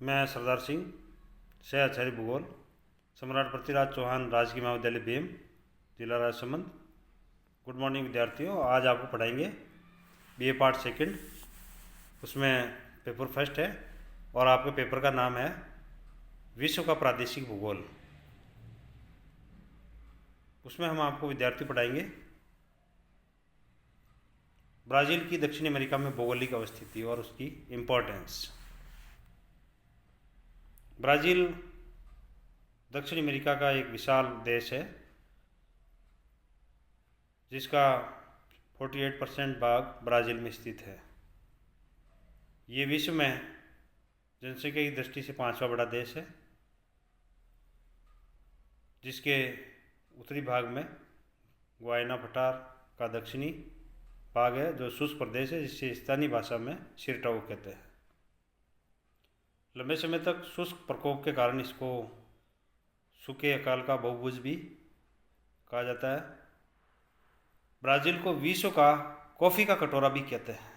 मैं सरदार सिंह, सह आचार्य भूगोल, सम्राट पृथ्वीराज चौहान राजकीय महाविद्यालय बेम, जिला राजसमंद। गुड मॉर्निंग विद्यार्थियों। आज आपको पढ़ाएंगे बीए पार्ट सेकंड, उसमें पेपर फर्स्ट है और आपके पेपर का नाम है विश्व का प्रादेशिक भूगोल। उसमें हम आपको विद्यार्थी पढ़ाएंगे ब्राज़ील की दक्षिण अमेरिका में भौगोलिक अवस्थिति और उसकी इम्पोर्टेंस। ब्राज़ील दक्षिण अमेरिका का एक विशाल देश है जिसका 48% भाग ब्राज़ील में स्थित है। ये विश्व में जनसंख्या की दृष्टि से 5वां बड़ा देश है, जिसके उत्तरी भाग में गुयाना पठार का दक्षिणी भाग है जो शुष्क प्रदेश है, जिससे स्थानीय भाषा में सिरटाओ कहते हैं। लंबे समय तक शुष्क प्रकोप के कारण इसको सूखे अकाल का बहुभुज भी कहा जाता है। ब्राज़ील को विश्व का कॉफ़ी का कटोरा भी कहते हैं,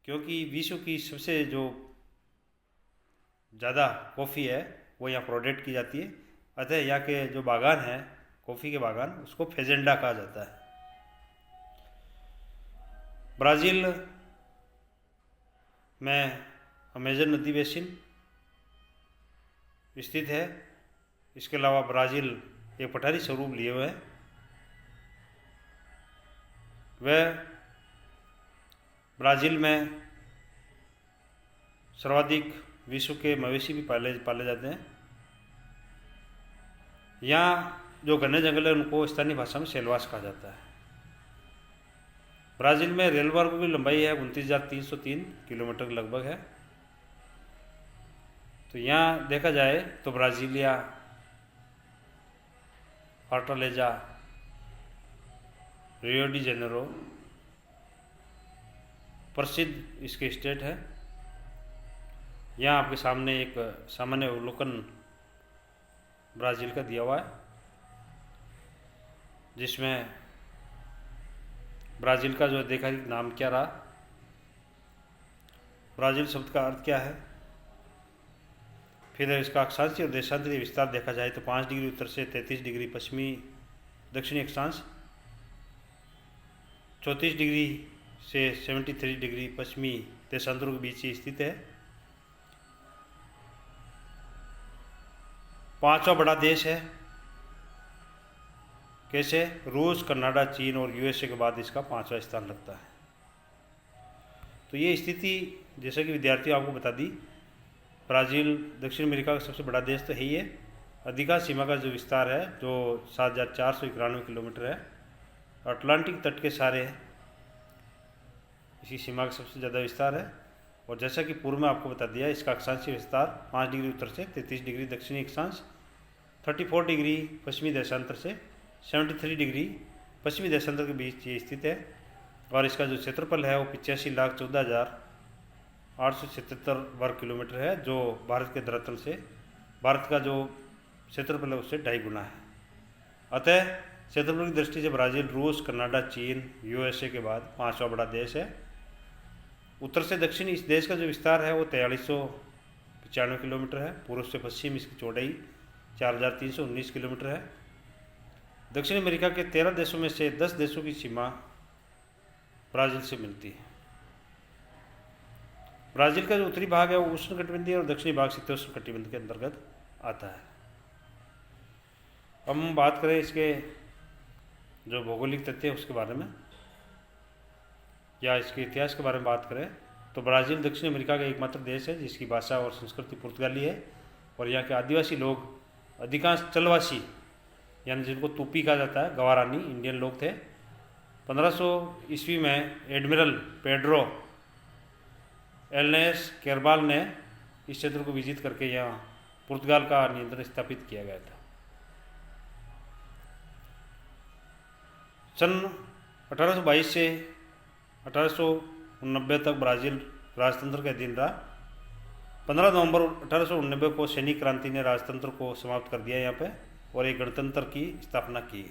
क्योंकि विश्व की सबसे जो ज़्यादा कॉफ़ी है वो यहाँ प्रोडक्ट की जाती है। अतः यहाँ के जो बागान हैं, कॉफ़ी के बागान, उसको फेजेंडा कहा जाता है। ब्राज़ील में अमेजन नदी बेसिन स्थित है। इसके अलावा ब्राज़ील एक पठारी स्वरूप लिए हुए है। वह ब्राज़ील में सर्वाधिक विश्व के मवेशी भी पाले जाते हैं। यहाँ जो घने जंगल है उनको स्थानीय भाषा में सेलवास कहा जाता है। ब्राज़ील में रेल मार्गों की लंबाई है 29,303 किलोमीटर लगभग है। तो यहाँ देखा जाए तो ब्राज़ीलिया, फोर्टालेजा, रियो डी जेनेरो प्रसिद्ध इसके स्टेट है। यहाँ आपके सामने एक सामान्य अवलोकन ब्राज़ील का दिया हुआ है, जिसमें ब्राज़ील का जो देखा नाम क्या रहा, ब्राज़ील शब्द का अर्थ क्या है, फिर इसका अक्षांशीय और देशांतरीय विस्तार देखा जाए तो 5 डिग्री उत्तर से 33 डिग्री पश्चिमी दक्षिणी अक्षांश, 34 डिग्री से 73 डिग्री पश्चिमी देशांतरों के बीच ही स्थित है। 5वां बड़ा देश है। कैसे? रूस, कनाडा, चीन और यूएसए के बाद इसका 5वां स्थान लगता है। तो ये स्थिति जैसा कि विद्यार्थियों आपको बता दी, ब्राज़ील दक्षिण अमेरिका का सबसे बड़ा देश तो है ही है। अधिकांश सीमा का जो विस्तार है जो 7,491 किलोमीटर है, अटलांटिक तट के सारे इसी सीमा का सबसे ज़्यादा विस्तार है। और जैसा कि पूर्व में आपको बता दिया, इसका अक्षांशीय विस्तार 5 डिग्री उत्तर से 33 डिग्री दक्षिणी अक्षांश, 34 डिग्री पश्चिमी देशांतर से 73 डिग्री पश्चिमी देशांतर के बीच ये स्थित है। और इसका जो क्षेत्रफल है वो 85,14,877 वर्ग किलोमीटर है, जो भारत के धरातल से भारत का जो क्षेत्रफल है उससे 2.5 गुना है। अतः क्षेत्रफल की दृष्टि से ब्राज़ील रूस, कनाडा, चीन, यूएसए के बाद 5वां बड़ा देश है। उत्तर से दक्षिण इस देश का जो विस्तार है वो 4395 किलोमीटर है। पूर्व से पश्चिम इसकी चौड़ाई 4,319 किलोमीटर है। दक्षिण अमेरिका के 13 देशों में से 10 देशों की सीमा ब्राज़ील से मिलती है। ब्राज़ील का जो उत्तरी भाग है वो उष्णकटिबंधीय और दक्षिणी भाग शीतोष्ण कटिबंध के अंतर्गत आता है। अब हम बात करें इसके जो भौगोलिक तथ्य है उसके बारे में, या इसके इतिहास के बारे में बात करें तो ब्राज़ील दक्षिण अमेरिका का एकमात्र देश है जिसकी भाषा और संस्कृति पुर्तगाली है। और यहाँ के आदिवासी लोग अधिकांश चलवासी, यानी जिनको तूपी कहा जाता है, गवारानी इंडियन लोग थे। 1500 ईस्वी में एडमिरल पेड्रो एलनेस कैरबाल ने इस क्षेत्र को विजिट करके यहाँ पुर्तगाल का नियंत्रण स्थापित किया गया था। सन 1822 से 1889 तक ब्राज़ील राजतंत्र के अधीन रहा। 15 नवंबर 1889 को सैनिक क्रांति ने राजतंत्र को समाप्त कर दिया यहाँ पे और एक गणतंत्र की स्थापना की।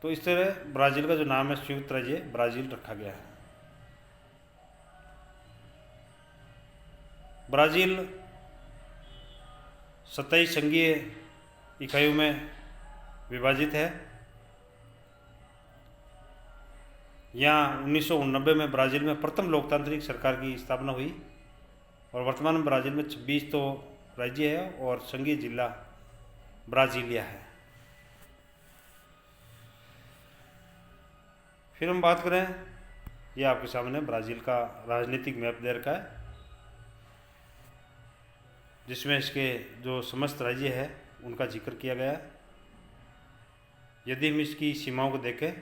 तो इस तरह ब्राज़ील का जो नाम है संयुक्त राज्य ब्राज़ील रखा गया है। ब्राज़ील 27 संघीय इकाइयों में विभाजित है। यहाँ 1989 में ब्राज़ील में प्रथम लोकतांत्रिक सरकार की स्थापना हुई और वर्तमान में ब्राज़ील में 26 तो राज्य है और संघीय जिला ब्राज़ीलिया है। फिर हम बात करें, ये आपके सामने ब्राज़ील का राजनीतिक मैप दे रखा है, जिसमें इसके जो समस्त राज्य है उनका जिक्र किया गया है। यदि हम इसकी सीमाओं को देखें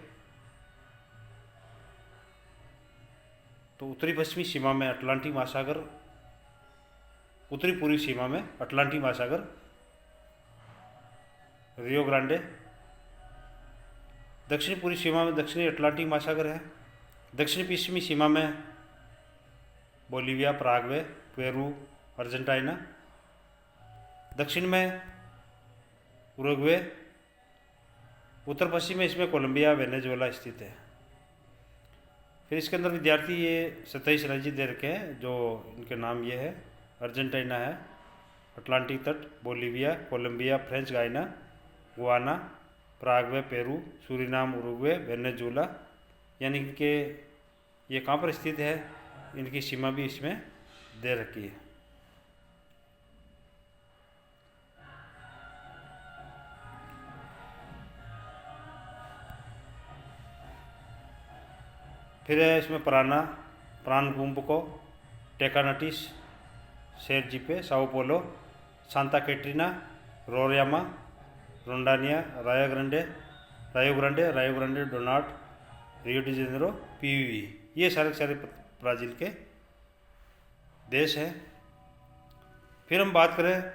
तो उत्तरी पश्चिमी सीमा में अटलांटिक महासागर, उत्तरी पूर्वी सीमा में अटलांटिक महासागर, रियो ग्रांडे, दक्षिण पूर्वी सीमा में दक्षिणी अटलांटिक महासागर है, दक्षिण पश्चिमी सीमा में बोलीविया, पराग्वे, पेरू, अर्जेंटीना, दक्षिण में उरुग्वे, उत्तर पश्चिम में इसमें कोलंबिया, वेनेजुएला स्थित है। फिर इसके अंदर विद्यार्थी ये 27 राज्य दे रखे हैं, जो इनके नाम ये है, अर्जेंटीना है, अटलांटिक तट, बोलीविया, कोलंबिया, फ्रेंच गायना, Guana, Paraguay, Peru, Suriname, Uruguay, Venezuela, यानी कि ये कहाँ पर स्थित है, इनकी सीमा भी इसमें दे रखी है। फिर है इसमें Pernambuco, Tocantins, Sergipe, Sao Paulo, Santa Catarina, Roraima, Rondonia, Rio Grande do Norte, Rio de Janeiro, Piaui, ये सारे ब्राज़ील के देश हैं। फिर हम बात करें,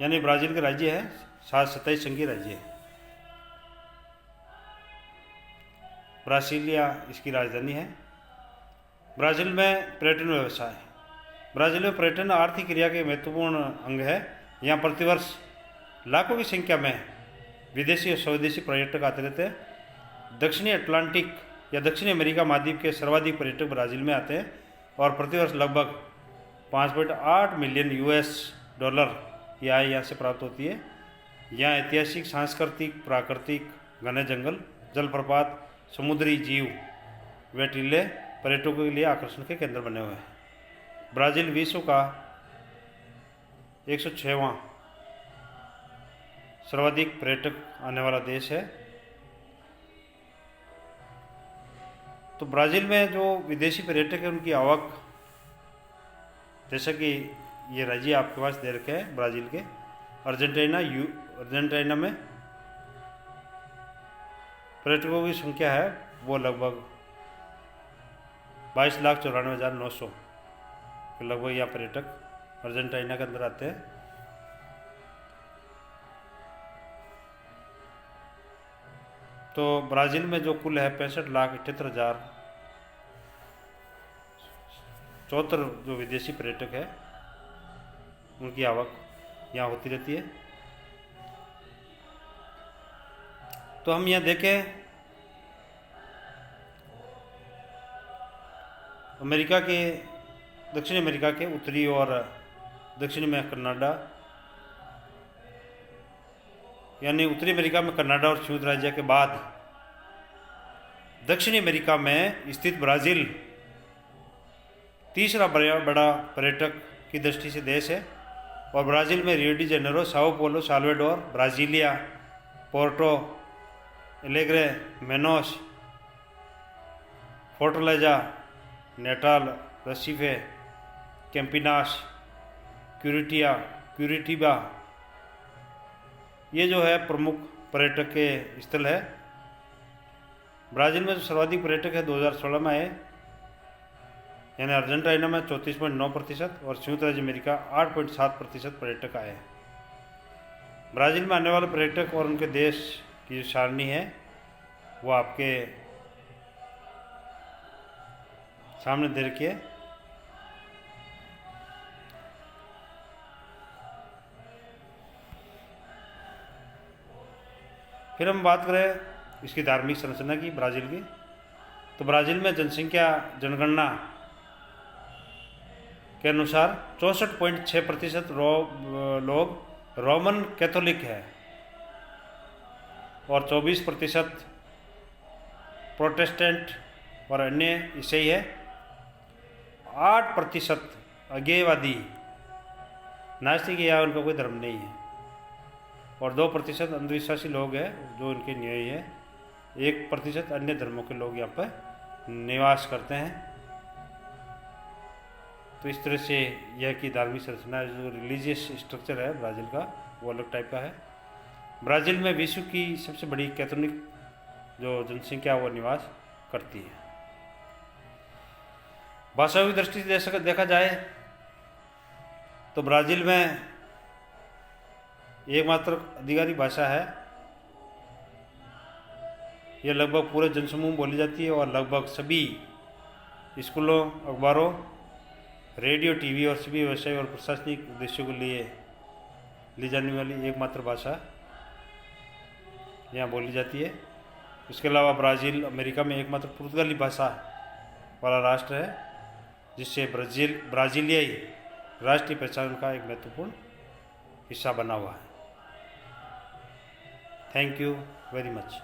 यानी ब्राज़ील के राज्य है 27 संघीय राज्य है। ब्रासीलिया इसकी राजधानी है। ब्राज़ील में पर्यटन व्यवसाय, ब्राज़ील में पर्यटन आर्थिक क्रिया के महत्वपूर्ण अंग है। यहाँ प्रतिवर्ष लाखों की संख्या में विदेशी और स्वदेशी पर्यटक आते रहते हैं। दक्षिणी अटलांटिक या दक्षिणी अमेरिका महाद्वीप के सर्वाधिक पर्यटक ब्राज़ील में आते हैं और प्रतिवर्ष लगभग 5.8 मिलियन $US की आय यहाँ से प्राप्त होती है। यहाँ ऐतिहासिक, सांस्कृतिक, प्राकृतिक, घने जंगल, जलप्रपात, समुद्री जीव व टीले पर्यटकों के लिए आकर्षण के केंद्र बने हुए हैं। ब्राज़ील विश्व का 106वां सर्वाधिक पर्यटक आने वाला देश है। तो ब्राज़ील में जो विदेशी पर्यटक हैं उनकी आवक, जैसा कि ये राज्य आपके पास दे रखे हैं ब्राज़ील के, अर्जेंटीना में पर्यटकों की संख्या है वो लगभग 22,94,900 के लगभग यहाँ पर्यटक अर्जेंटीना के अंदर आते हैं। तो ब्राज़ील में जो कुल है 65,78,074 जो विदेशी पर्यटक है उनकी आवक यहाँ होती रहती है। तो हम यहाँ देखें, दक्षिण अमेरिका के उत्तरी और दक्षिण में कनाडा, यानी उत्तरी अमेरिका में कनाडा और संयुक्त राज्य के बाद दक्षिणी अमेरिका में स्थित ब्राज़ील तीसरा बड़ा पर्यटक की दृष्टि से देश है। और ब्राज़ील में Rio de Janeiro, Sao Paulo, Salvador, Brasilia, Porto Alegre, Manaus, Fortaleza, Natal, Recife, Campinas, Curitiba, ये जो है प्रमुख पर्यटक के स्थल है। ब्राज़ील में जो सर्वाधिक पर्यटक है 2016 में आए, यानी अर्जेंटीना में 34.9% और संयुक्त राज्य अमेरिका 8.7% पर्यटक आए। ब्राज़ील में आने वाले पर्यटक और उनके देश की जो सारणी है वो आपके सामने दे रखी है। फिर हम बात करें इसकी धार्मिक संरचना की ब्राज़ील की, तो ब्राज़ील में जनगणना के अनुसार 64.6% लोग रोमन कैथोलिक है और 24% प्रोटेस्टेंट और अन्य ईसाई है। 8% अज्ञेयवादी नास्तिक या उनका कोई धर्म नहीं है और 2% अंधविश्वासी लोग हैं जो उनके न्याय है। 1% अन्य धर्मों के लोग यहाँ पर निवास करते हैं। तो इस तरह से यह की धार्मिक संरचना जो रिलीजियस स्ट्रक्चर है ब्राज़ील का वो अलग टाइप का है। ब्राज़ील में विश्व की सबसे बड़ी कैथोलिक जो जनसंख्या वो निवास करती है। भाषा की दृष्टि से देखा जाए तो ब्राज़ील में एकमात्र आधिकारिक भाषा है। यह लगभग पूरे जनसमूह में बोली जाती है और लगभग सभी स्कूलों, अखबारों, रेडियो, टीवी और सभी व्यवसाय और प्रशासनिक उद्देश्यों के लिए ली जाने वाली एकमात्र भाषा यहाँ बोली जाती है। इसके अलावा ब्राज़ील अमेरिका में एकमात्र पुर्तगाली भाषा वाला राष्ट्र है जिससे ब्राज़ीलियाई राष्ट्रीय पहचान का एक महत्वपूर्ण हिस्सा बना हुआ है। Thank you very much.